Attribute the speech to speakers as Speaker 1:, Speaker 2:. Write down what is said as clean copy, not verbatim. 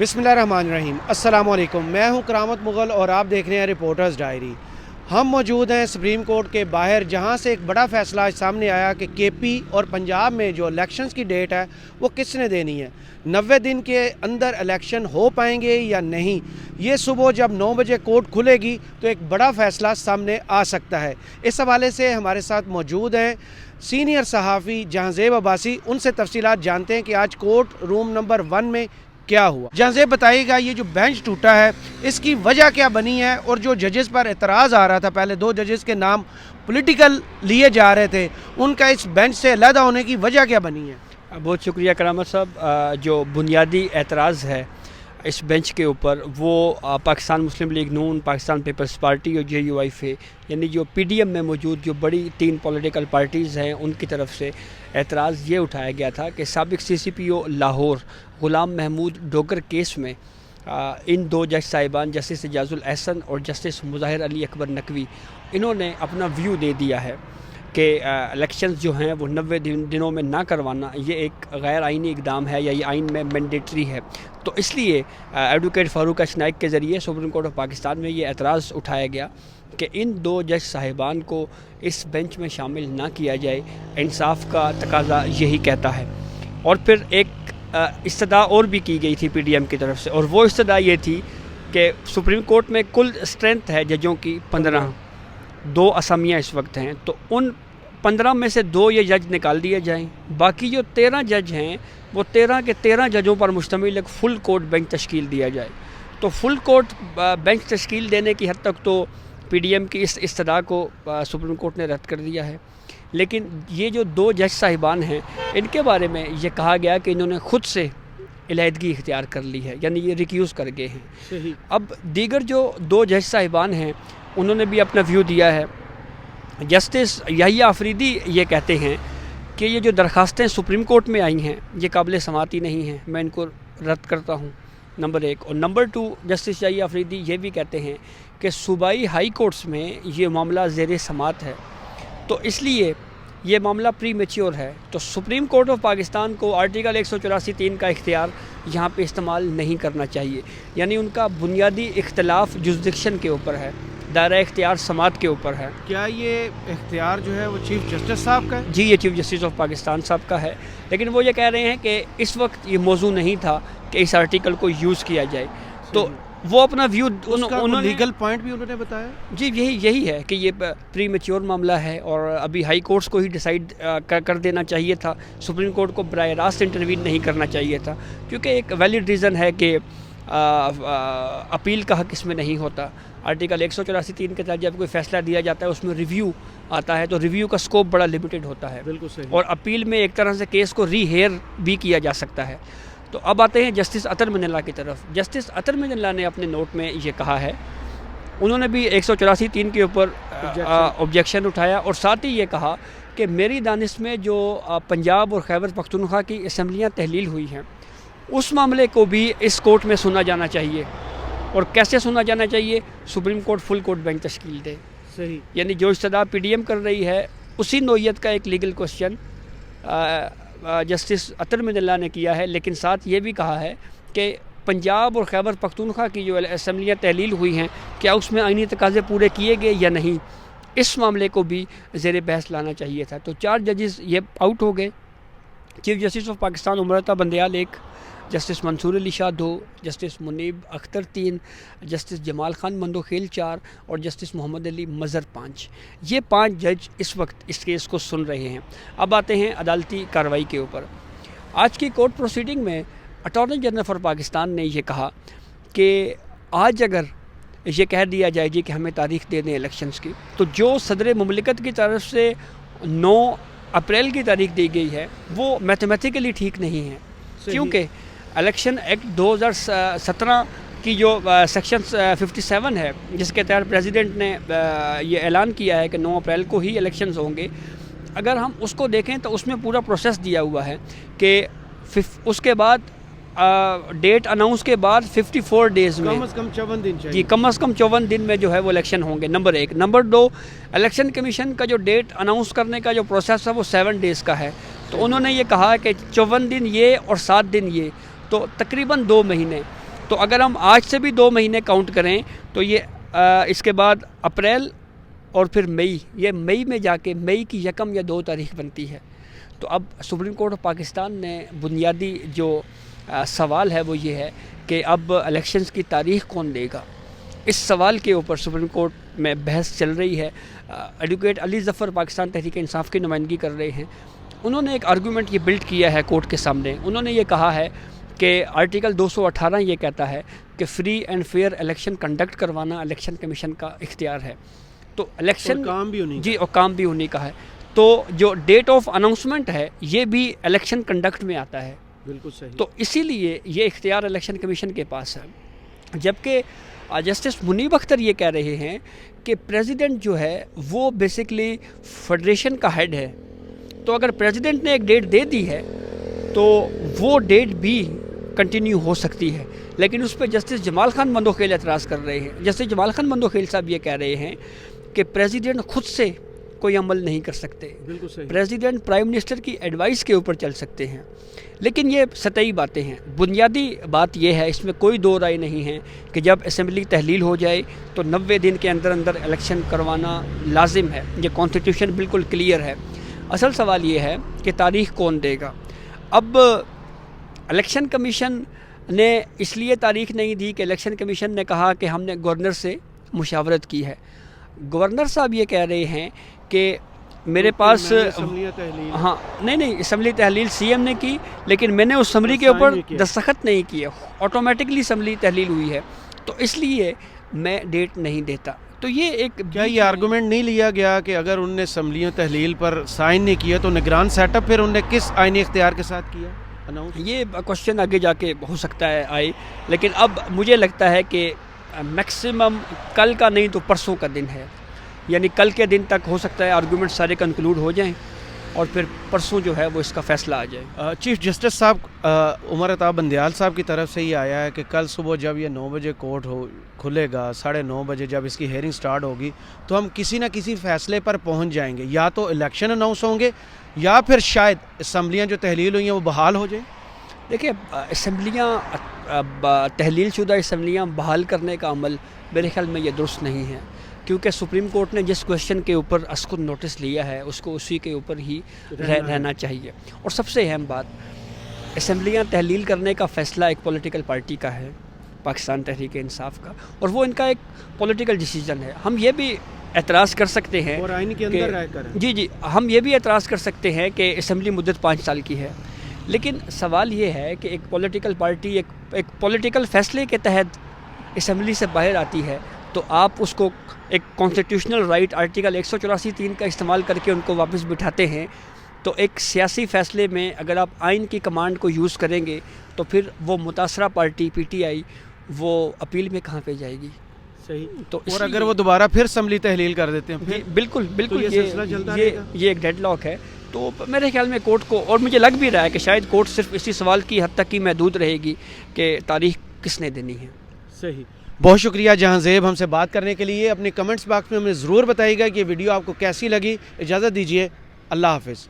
Speaker 1: बिस्मिल्लाहिर्रहमानिर्रहीम। अस्सलाम वालेकुम। मैं हूं करामत मुग़ल और आप देख रहे हैं रिपोर्टर्स डायरी। हम मौजूद हैं सुप्रीम कोर्ट के बाहर, जहां से एक बड़ा फ़ैसला आज सामने आया कि केपी और पंजाब में जो इलेक्शंस की डेट है वो किसने देनी है। 90 दिन के अंदर इलेक्शन हो पाएंगे या नहीं, ये सुबह जब 9 बजे कोर्ट खुलेगी तो एक बड़ा फ़ैसला सामने आ सकता है। इस हवाले से हमारे साथ मौजूद हैं सीनियर सहाफ़ी जहांज़ेब अब्बासी। उनसे तफसीलात जानते हैं कि आज कोर्ट रूम नंबर 1 में क्या हुआ। जहांज़ेब बताइएगा, ये जो बेंच टूटा है इसकी वजह क्या बनी है, और जो जजेस पर एतराज़ आ रहा था, पहले 2 जजेस के नाम पॉलिटिकल लिए जा रहे थे, उनका इस बेंच से अलहदा होने की वजह क्या बनी है?
Speaker 2: बहुत शुक्रिया करामत साहब। जो बुनियादी एतराज़ है इस बेंच के ऊपर वो पाकिस्तान मुस्लिम लीग नून, पाकिस्तान पीपल्स पार्टी और JUIF यानी जो PDM में मौजूद जो बड़ी 3 पॉलिटिकल पार्टीज़ हैं उनकी तरफ से एतराज़ ये उठाया गया था कि साबिक़ CCPO लाहौर ग़ुलाम महमूद डोगर केस में इन 2 जज साहिबान जस्टिस एजाजुल एहसन और जस्टिस मुज़ाहिर अली अकबर नकवी, इन्होंने अपना व्यू दे दिया है कि इलेक्शंस जो हैं वो 90 दिनों में ना करवाना ये एक गैर आइनी इक़दाम है या ये आइन में मैंडेटरी है। तो इसलिए एडवोकेट फ़ारूक अशनाइक के ज़रिए सुप्रीम कोर्ट ऑफ पाकिस्तान में ये एतराज़ उठाया गया कि इन 2 जज साहिबान को इस बेंच में शामिल ना किया जाए। इंसाफ का तकाज़ा यही कहता है। और फिर एक इस्तदा और भी की गई थी PDM की तरफ से, और वो इस्तदा ये थी कि सुप्रीम कोर्ट में कुल स्ट्रेंथ है जजों की 15, 2 असामियाँ इस वक्त हैं, तो उन 15 में से 2 ये जज निकाल दिए जाएं। बाकी जो 13 जज हैं वो 13 के 13 जजों पर मुश्तमिल एक फुल कोर्ट बेंच तश्कील दिया जाए। तो फुल कोर्ट बेंच तश्कील देने की हद तक तो PDM की इस इस्तदा को सुप्रीम कोर्ट ने रद्द कर दिया है। लेकिन ये जो 2 जज साहिबान हैं इनके बारे में ये कहा गया कि इन्होंने ख़ुद से इलहदगी इख्तियार कर ली है, यानी ये रिक्यूज़ कर गए हैं।
Speaker 1: सही।
Speaker 2: अब दीगर जो 2 जज साहिबान हैं उन्होंने भी अपना व्यू दिया है। जस्टिस याहिया अफरीदी ये कहते हैं कि ये जो दरखास्तें सुप्रीम कोर्ट में आई हैं ये काबिल समाती नहीं हैं, मैं इनको रद्द करता हूँ, नंबर 1। और नंबर 2, जस्टिस याहिया अफरीदी ये भी कहते हैं कि सूबाई हाई कोर्ट्स में ये मामला ज़ेर समात है, तो इसलिए ये मामला प्री मैच्योर है। तो सुप्रीम कोर्ट ऑफ पाकिस्तान को आर्टिकल 184(3) का इख्तियार यहाँ पे इस्तेमाल नहीं करना चाहिए। यानी उनका बुनियादी इख्तलाफ जुरिसडिक्शन के ऊपर है, दायरा इख्तियार समात के ऊपर है।
Speaker 1: क्या ये इख्तियार जो है वो चीफ जस्टिस साहब का है?
Speaker 2: जी, ये चीफ जस्टिस ऑफ पाकिस्तान साहब का है, लेकिन वो ये कह रहे हैं कि इस वक्त ये मौजू नहीं था कि इस आर्टिकल को यूज़ किया जाए। तो वो अपना व्यू उन्होंने
Speaker 1: लीगल पॉइंट भी उन्होंने बताया।
Speaker 2: जी, यही है कि ये प्री मैच्योर मामला है और अभी हाई कोर्ट्स को ही डिसाइड कर देना चाहिए था। सुप्रीम कोर्ट को बराह रास्त इंटरवीन नहीं करना चाहिए था, क्योंकि एक वैलिड रीज़न है कि अपील का हक़ इसमें नहीं होता। आर्टिकल 184(3) के तहत जब कोई फ़ैसला दिया जाता है उसमें रिव्यू आता है, तो रिव्यू का स्कोप बड़ा लिमिटेड होता है।
Speaker 1: बिल्कुल सही।
Speaker 2: और अपील में एक तरह से केस को रीहेयर भी किया जा सकता है। तो अब आते हैं जस्टिस अतर मिनल्ला की तरफ। जस्टिस अतर मिनल्ला ने अपने नोट में ये कहा है, उन्होंने भी 184(3) के ऊपर ऑब्जेक्शन उठाया और साथ ही ये कहा कि मेरी दानिश में जो पंजाब और खैबर पख्तूनख्वा की असम्बलियाँ तहलील हुई हैं उस मामले को भी इस कोर्ट में सुना जाना चाहिए। और कैसे सुना जाना चाहिए? Supreme court full court bench तश्कील दे।
Speaker 1: सही।
Speaker 2: यानी जो इस्तदा PDM कर रही है उसी नोयत का एक लीगल क्वेश्चन जस्टिस अतर मिनल्ला ने किया है, लेकिन साथ ये भी कहा है कि पंजाब और खैबर पख्तूनख्वा की जो असम्बलियाँ तहलील हुई हैं क्या उसमें आइनी तकाज़े पूरे किए गए या नहीं, इस मामले को भी ज़ेर बहस लाना चाहिए था। तो 4 जजेस ये आउट हो गए। Chief justice of Pakistan उमरता Bandial 1, justice Mansoor Ali Shah 2, justice Munib Akhtar 3, justice Jamal Khan Mandokhel 4 और जस्टिस मोहम्मद अली मज़हर 5। ये 5 जज इस वक्त इस केस को सुन रहे हैं। अब आते हैं अदालती कार्रवाई के ऊपर। आज की कोर्ट प्रोसीडिंग में अटॉर्नी जनरल फॉर पाकिस्तान ने यह कहा कि आज अगर ये कह दिया जाए जी कि हमें तारीख दे दें इलेक्शंस की, तो जो सदर मुमलिकत की तरफ से 9 अप्रैल की तारीख दी गई है वो मैथमेटिकली ठीक नहीं है, क्योंकि इलेक्शन एक्ट 2017 की जो सेक्शन 57 है जिसके तहत प्रेसिडेंट ने ये ऐलान किया है कि 9 अप्रैल को ही इलेक्शंस होंगे, अगर हम उसको देखें तो उसमें पूरा प्रोसेस दिया हुआ है कि उसके बाद डेट अनाउंस के बाद 54 डेज़ में
Speaker 1: कम से कम 54 दिन चाहिए।
Speaker 2: जी, कम से कम 54 दिन में जो है वो इलेक्शन होंगे, नंबर 1। नंबर 2, इलेक्शन कमीशन का जो डेट अनाउंस करने का जो प्रोसेस है वो 7 डेज़ का है। तो उन्होंने ये कहा कि 54 दिन ये और 7 दिन ये, तो तकरीबन 2 महीने। تو اگر ہم آج سے بھی 2 مہینے کاؤنٹ کریں تو یہ اس کے بعد اپریل اور پھر مئی، یہ مئی میں جا کے مئی کی 1 یا 2 تاریخ بنتی ہے. تو اب سپریم کورٹ آف پاکستان نے بنیادی جو سوال ہے وہ یہ ہے کہ اب الیکشنز کی تاریخ کون دے گا. اس سوال کے اوپر سپریم کورٹ میں بحث چل رہی ہے. ایڈوکیٹ علی ظفر پاکستان تحریک انصاف کی نمائندگی کر رہے ہیں. انہوں نے ایک آرگومنٹ یہ بلڈ کیا ہے کورٹ کے سامنے. انہوں نے یہ کہا ہے کہ آرٹیکل 218 یہ کہتا ہے کہ free and fair election conduct کروانا الیکشن کمیشن کا اختیار ہے. تو الیکشن
Speaker 1: کام بھی انہیں
Speaker 2: جی اور کام بھی انہیں کا ہے. تو جو ڈیٹ آف اناؤنسمنٹ ہے یہ بھی الیکشن کنڈکٹ میں آتا ہے.
Speaker 1: بالکل صحیح.
Speaker 2: تو اسی لیے یہ اختیار الیکشن کمیشن کے پاس ہے. جبکہ جسٹس منیب اختر یہ کہہ رہے ہیں کہ پریزیڈنٹ جو ہے وہ بیسکلی فیڈریشن کا ہیڈ ہے. تو اگر پریزیڈنٹ نے ایک ڈیٹ دے دی ہے تو وہ ڈیٹ بھی کنٹینیو ہو سکتی ہے. لیکن اس پہ جسٹس جمال خان بندوخیل اعتراض کر رہے ہیں. جسٹس جمال خان بندوخیل صاحب یہ کہہ رہے ہیں کہ پریزیڈنٹ خود سے کوئی عمل نہیں کر سکتے.
Speaker 1: بالکل صحیح.
Speaker 2: پریزیڈنٹ پرائم منسٹر کی ایڈوائس کے اوپر چل سکتے ہیں. لیکن یہ سطحی باتیں ہیں. بنیادی بات یہ ہے، اس میں کوئی دو رائے نہیں ہے کہ جب اسمبلی تحلیل ہو جائے تو 90 دن کے اندر اندر الیکشن کروانا لازم ہے. یہ کانسٹیٹیوشن بالکل کلیئر ہے. اصل سوال یہ ہے کہ تاریخ کون دے گا. اب الیکشن کمیشن نے اس لیے تاریخ نہیں دی کہ الیکشن کمیشن نے کہا کہ ہم نے گورنر سے مشاورت کی ہے. گورنر صاحب یہ کہہ رہے ہیں کہ میرے پاس ہاں نہیں اسمبلی تحلیل سی ایم نے کی، لیکن میں نے اس سمری کے اوپر دستخط نہیں کیے. آٹومیٹکلی اسمبلی تحلیل ہوئی ہے تو اس لیے میں ڈیٹ نہیں دیتا. تو یہ ایک
Speaker 1: کیا یہ آرگومنٹ نہیں لیا گیا کہ اگر انہوں نے اسمبلیوں تحلیل پر سائن نہیں کیا تو نگران سیٹ اپ پھر انہوں نے کس آئینی اختیار کے ساتھ کیا اناؤنس؟
Speaker 2: یہ کوشچن آگے جا کے ہو سکتا ہے آئے، لیکن اب مجھے لگتا ہے کہ میکسیمم کل کا نہیں تو پرسوں کا دن ہے. یعنی کل کے دن تک ہو سکتا ہے آرگومنٹ سارے کنکلوڈ ہو جائیں اور پھر پرسوں جو ہے وہ اس کا فیصلہ آ جائے.
Speaker 1: چیف جسٹس صاحب عمر عطا بندیال صاحب کی طرف سے یہ آیا ہے کہ کل صبح جب یہ 9 بجے کورٹ کھلے گا، 9:30 بجے جب اس کی ہیئرنگ سٹارٹ ہوگی تو ہم کسی نہ کسی فیصلے پر پہنچ جائیں گے. یا تو الیکشن اناؤنس ہوں گے یا پھر شاید اسمبلیاں جو تحلیل ہوئی ہیں وہ بحال ہو جائیں.
Speaker 2: دیکھیں اسمبلیاں تحلیل شدہ اسمبلیاں بحال کرنے کا عمل میرے خیال میں یہ درست نہیں ہے، کیونکہ سپریم کورٹ نے جس کوشچن کے اوپر اسکو نوٹس لیا ہے اس کو اسی کے اوپر ہی رہنا چاہیے. اور سب سے اہم بات، اسمبلیاں تحلیل کرنے کا فیصلہ ایک پولیٹیکل پارٹی کا ہے، پاکستان تحریک انصاف کا، اور وہ ان کا ایک پولیٹیکل ڈیسیجن ہے. ہم یہ بھی اعتراض کر سکتے ہیں
Speaker 1: اور آئین کے اندر رائے کریں.
Speaker 2: جی ہم یہ بھی اعتراض کر سکتے ہیں کہ اسمبلی مدت 5 سال کی ہے. لیکن سوال یہ ہے کہ ایک پولیٹیکل پارٹی ایک پولیٹیکل فیصلے کے تحت اسمبلی سے باہر آتی ہے تو آپ اس کو ایک کانسٹیٹیوشنل رائٹ آرٹیکل 184(3) کا استعمال کر کے ان کو واپس بٹھاتے ہیں. تو ایک سیاسی فیصلے میں اگر آپ آئین کی کمانڈ کو یوز کریں گے تو پھر وہ متاثرہ پارٹی پی ٹی آئی وہ اپیل میں کہاں پہ جائے گی.
Speaker 1: صحیح.
Speaker 2: تو
Speaker 1: اور اگر وہ دوبارہ پھر اسمبلی تحلیل کر دیتے ہیں پھر
Speaker 2: بالکل
Speaker 1: یہ
Speaker 2: ایک ڈیڈ لاک ہے. تو میرے خیال میں کورٹ کو، اور مجھے لگ بھی رہا ہے کہ شاید کورٹ صرف اسی سوال کی حد تک ہی محدود رہے گی کہ تاریخ کس نے دینی ہے.
Speaker 1: صحیح. بہت شکریہ جہاں زیب ہم سے بات کرنے کے لیے. اپنے کمنٹس باکس میں ہمیں ضرور بتائیے گا کہ یہ ویڈیو آپ کو کیسی لگی. اجازت دیجیے. اللہ حافظ.